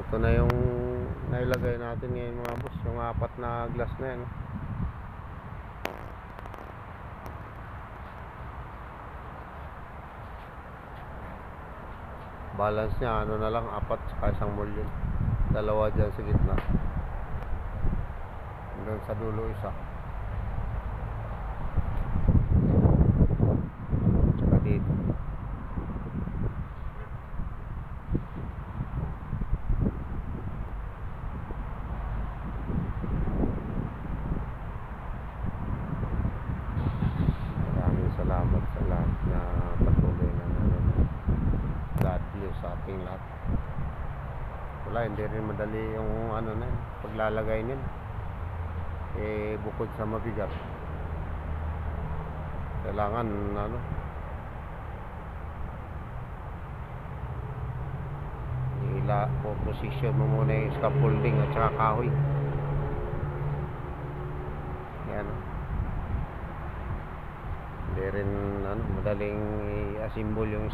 Ito na yung nailagay natin ngayon mga boss, yung apat na glass na yan. Balance niya ano na lang, apat saka isang mulyon. Dalawa dyan sa gitna, doon sa dulo isa, saka dito. Maraming salamat sa lahat na patuloy na nanonood. God bless sa ating lahat. Wala, hindi rin madali yung ano na yun, paglalagay nila. Bukod sa mabigat, kailangan ano, position mo muna yung scaffolding at saka kahoy. Yan, hindi rin ano, madaling i-assemble yung